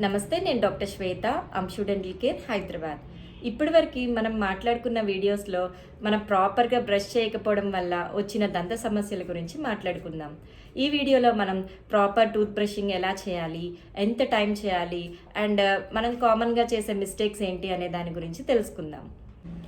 నమస్తే, నేను డాక్టర్ శ్వేత, Anshu dental care, Hyderabad. ఇప్పటివరకు మనం మాట్లాడుకున్న వీడియోస్లో మనం ప్రాపర్గా బ్రష్ చేయకపోవడం వల్ల వచ్చిన దంత సమస్యల గురించి మాట్లాడుకుందాం. ఈ వీడియోలో మనం ప్రాపర్ టూత్ బ్రషింగ్ ఎలా చేయాలి, ఎంత టైం చేయాలి, అండ్ మనం కామన్గా చేసే మిస్టేక్స్ ఏంటి అనే దాని గురించి తెలుసుకుందాం.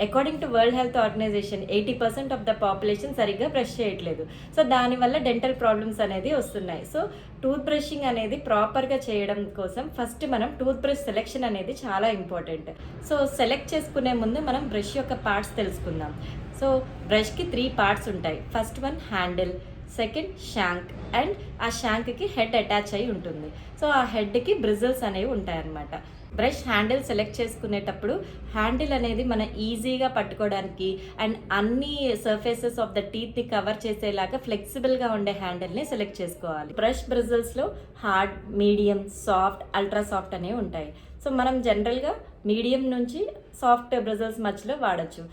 According to world health organization 80% of the population సరిగ్గా బ్రష్ చేయట్లేదు. సో దానివల్ల డెంటల్ ప్రాబ్లమ్స్ అనేది వస్తున్నాయి. సో టూత్ బ్రషింగ్ అనేది ప్రాపర్గా చేయడం కోసం ఫస్ట్ మనం టూత్ బ్రష్ సెలెక్షన్ అనేది చాలా ఇంపార్టెంట్. సో సెలెక్ట్ చేసుకునే ముందు మనం బ్రష్ యొక్క పార్ట్స్ తెలుసుకుందాం. సో బ్రష్కి 3 పార్ట్స్ ఉంటాయి. First one handle, second shank, and ఆ షాంక్కి హెడ్ అటాచ్ అయి ఉంటుంది. సో ఆ హెడ్కి బ్రిజిల్స్ అనేవి ఉంటాయన్నమాట. బ్రష్ హ్యాండిల్ సెలెక్ట్ చేసుకునేటప్పుడు హ్యాండిల్ అనేది మనం ఈజీగా పట్టుకోవడానికి అండ్ అన్ని సర్ఫేసెస్ ఆఫ్ ద టీత్ని కవర్ చేసేలాగా ఫ్లెక్సిబుల్గా ఉండే హ్యాండిల్ని సెలెక్ట్ చేసుకోవాలి. బ్రష్ బ్రిజిల్స్లో hard, medium, soft, ultra soft అనేవి ఉంటాయి. సో మనం జనరల్గా మీడియం నుంచి సాఫ్ట్ బ్రిజిల్స్ మధ్యలో వాడచ్చు.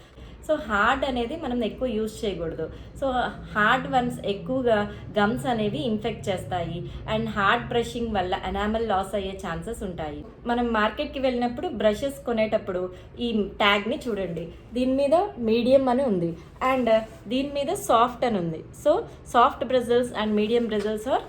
సో హార్డ్ అనేది మనం ఎక్కువ యూజ్ చేయకూడదు. సో హార్డ్ వన్స్ ఎక్కువగా గమ్స్ అనేవి ఇన్ఫెక్ట్ చేస్తాయి అండ్ హార్డ్ బ్రషింగ్ వల్ల ఎనామెల్ లాస్ అయ్యే ఛాన్సెస్ ఉంటాయి. మనం మార్కెట్కి వెళ్ళినప్పుడు బ్రషెస్ కొనేటప్పుడు ఈ ట్యాగ్ని చూడండి. దీని మీద మీడియం అని ఉంది అండ్ దీని మీద సాఫ్ట్ అని ఉంది. So soft bristles and medium bristles are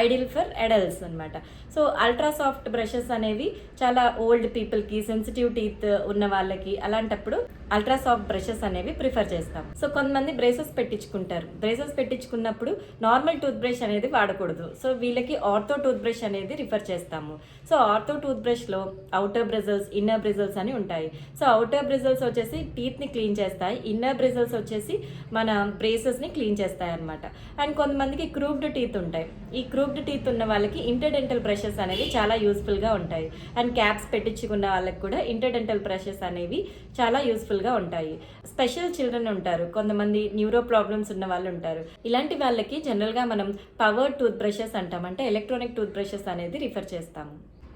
ideal for adults అనమాట. సో అల్ట్రా సాఫ్ట్ బ్రషెస్ అనేవి చాలా ఓల్డ్ పీపుల్కి, సెన్సిటివ్ టీత్ ఉన్న వాళ్ళకి, అలాంటప్పుడు అల్ట్రా సాఫ్ట్ బ్రషెస్ అనేవి ప్రిఫర్ చేస్తాం. సో కొంతమంది బ్రేసెస్ పెట్టించుకుంటారు. బ్రేసెస్ పెట్టించుకున్నప్పుడు నార్మల్ టూత్ బ్రష్ అనేది వాడకూడదు. సో వీళ్ళకి ఆర్థో టూత్ బ్రష్ అనేది రిఫర్ చేస్తాము. సో ఆర్థో టూత్ బ్రష్లో అవుటర్ బ్రిజిల్స్, ఇన్నర్ బ్రిజిల్స్ అని ఉంటాయి. సో అవుటర్ బ్రిజిల్స్ వచ్చేసి టీత్ని క్లీన్ చేస్తాయి, ఇన్నర్ బ్రిజిల్స్ వచ్చేసి మన బ్రేసెస్ని క్లీన్ చేస్తాయి అనమాట. అండ్ కొంతమందికి క్రూబ్డ్ టీత్ ఉంటాయి. ఈ క్రూబ్డ్ టీత్ ఉన్న వాళ్ళకి ఇంటర్డెంటల్ బ్రషెస్ అనేవి చాలా యూస్ఫుల్గా ఉంటాయి. అండ్ క్యాప్స్ పెట్టించుకున్న వాళ్ళకి కూడా ఇంటర్డెంటల్ బ్రషెస్ అనేవి చాలా యూస్ఫుల్గా ఉంటాయి. స్పెషల్ చిల్డ్రన్ ఉంటారు, కొంతమంది న్యూరో ప్రాబ్లమ్స్ ఉన్న వాళ్ళు ఉంటారు. ఇలాంటి వాళ్ళకి జనరల్గా మనం పవర్ టూత్ బ్రషెస్ అంటాం, అంటే ఎలక్ట్రానిక్ టూత్ బ్రషెస్ అనేది రిఫర్ చేస్తాము.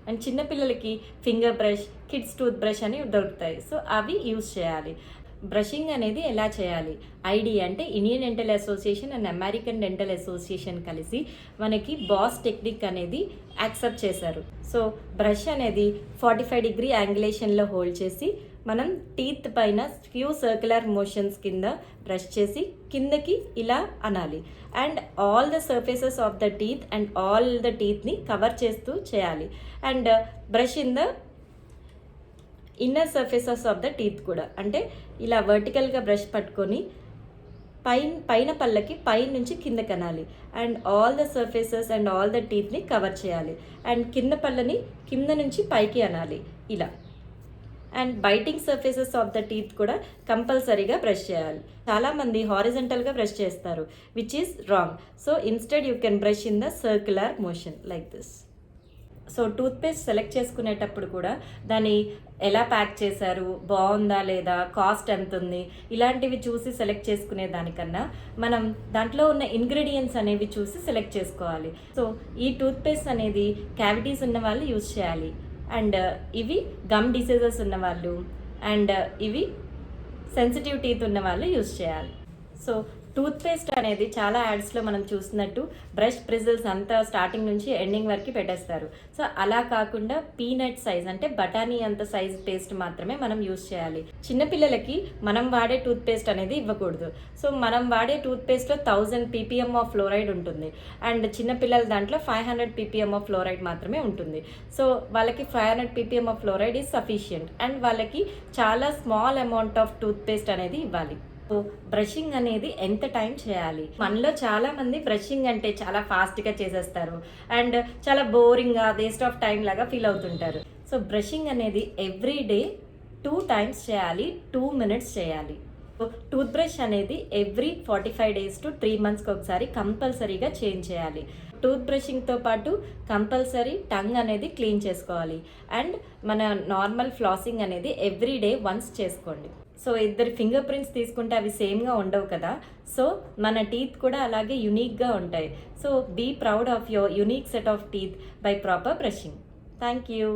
అండ్ చిన్నపిల్లలకి finger brush, kids tooth brush అని దొరుకుతాయి. సో అవి యూజ్ చేయాలి. బ్రషింగ్ అనేది ఎలా చేయాలి? ఐడి అంటే Indian dental association and American dental association కలిసి మనకి బాస్ టెక్నిక్ అనేది యాక్సెప్ట్ చేశారు. సో బ్రష్ అనేది 45 డిగ్రీ యాంగులేషన్లో హోల్డ్ చేసి మనం టీత్ పైన ఫ్యూ సర్క్యులర్ మోషన్స్ కింద బ్రష్ చేసి కిందకి ఇలా అనాలి. And all the surfaces of the teeth and all the టీత్ని కవర్ చేస్తూ చేయాలి. And brush in the inner surfaces of the teeth కూడా, అంటే ఇలా వర్టికల్గా బ్రష్ పట్టుకొని పైన పళ్ళకి పై నుంచి కింద కనాలి. And all the surfaces and all the టీత్ని కవర్ చేయాలి. అండ్ కింద పళ్ళని కింద నుంచి పైకి అనాలి ఇలా. And biting surfaces of the teeth కూడా కంపల్సరీగా బ్రష్ చేయాలి. చాలామంది హారిజంటల్గా బ్రష్ చేస్తారు, which is wrong. So instead you can brush in the circular motion like this. So toothpaste select చేసుకునేటప్పుడు కూడా దాన్ని ఎలా ప్యాక్ చేశారు, బాగుందా లేదా, కాస్ట్ ఎంత ఉంది, ఇలాంటివి చూసి సెలెక్ట్ చేసుకునే దానికన్నా మనం దాంట్లో ఉన్న ఇంగ్రీడియంట్స్ అనేవి చూసి సెలెక్ట్ చేసుకోవాలి. సో ఈ టూత్పేస్ట్ అనేది క్యావిటీస్ ఉన్న వాళ్ళు యూజ్ చేయాలి. అండ్ ఇవి గమ్ డిసీజెస్ ఉన్నవాళ్ళు అండ్ ఇవి సెన్సిటివ్ టీత్ ఉన్న వాళ్ళు యూజ్ చేయాలి. సో టూత్పేస్ట్ అనేది చాలా యాడ్స్లో మనం చూసినట్టు బ్రష్ బ్రిజిల్స్ అంతా స్టార్టింగ్ నుంచి ఎండింగ్ వరకు పెట్టేస్తారు. సో అలా కాకుండా పీనట్ సైజ్, అంటే బఠానీ అంత సైజ్ పేస్ట్ మాత్రమే మనం యూజ్ చేయాలి. చిన్నపిల్లలకి మనం వాడే టూత్పేస్ట్ అనేది ఇవ్వకూడదు. సో మనం వాడే టూత్పేస్ట్లో 1000 ppm ఆఫ్ ఫ్లోరైడ్ ఉంటుంది అండ్ చిన్నపిల్లల దాంట్లో 500 ppm ఆఫ్ ఫ్లోరైడ్ మాత్రమే ఉంటుంది. సో వాళ్ళకి 500 ppm of fluoride is sufficient and వాళ్ళకి చాలా స్మాల్ అమౌంట్ ఆఫ్ టూత్పేస్ట్ అనేది ఇవ్వాలి. బ్రషింగ్ అనేది ఎంత టైం చేయాలి? మనలో చాలా మంది బ్రషింగ్ అంటే చాలా ఫాస్ట్గా చేసేస్తారు అండ్ చాలా బోరింగ్గా వేస్ట్ ఆఫ్ టైం లాగా ఫీల్ అవుతుంటారు. సో బ్రషింగ్ అనేది ఎవ్రీ డే 2 times చేయాలి, 2 minutes చేయాలి. టూత్ బ్రష్ అనేది ఎవ్రీ 45 days to 3 monthsకి ఒకసారి కంపల్సరీగా చేంజ్ చేయాలి. టూత్ బ్రషింగ్తో పాటు కంపల్సరీ టంగ్ అనేది క్లీన్ చేసుకోవాలి. అండ్ మన నార్మల్ ఫ్లాసింగ్ అనేది ఎవ్రీ డే వన్స్ చేసుకోండి. సో ఇద్దరు ఫింగర్ ప్రింట్స్ తీసుకుంటే అవి సేమ్గా ఉండవు కదా. సో మన టీత్ కూడా అలాగే యునీక్గా ఉంటాయి. So be proud of your unique set of teeth by proper brushing. Thank you.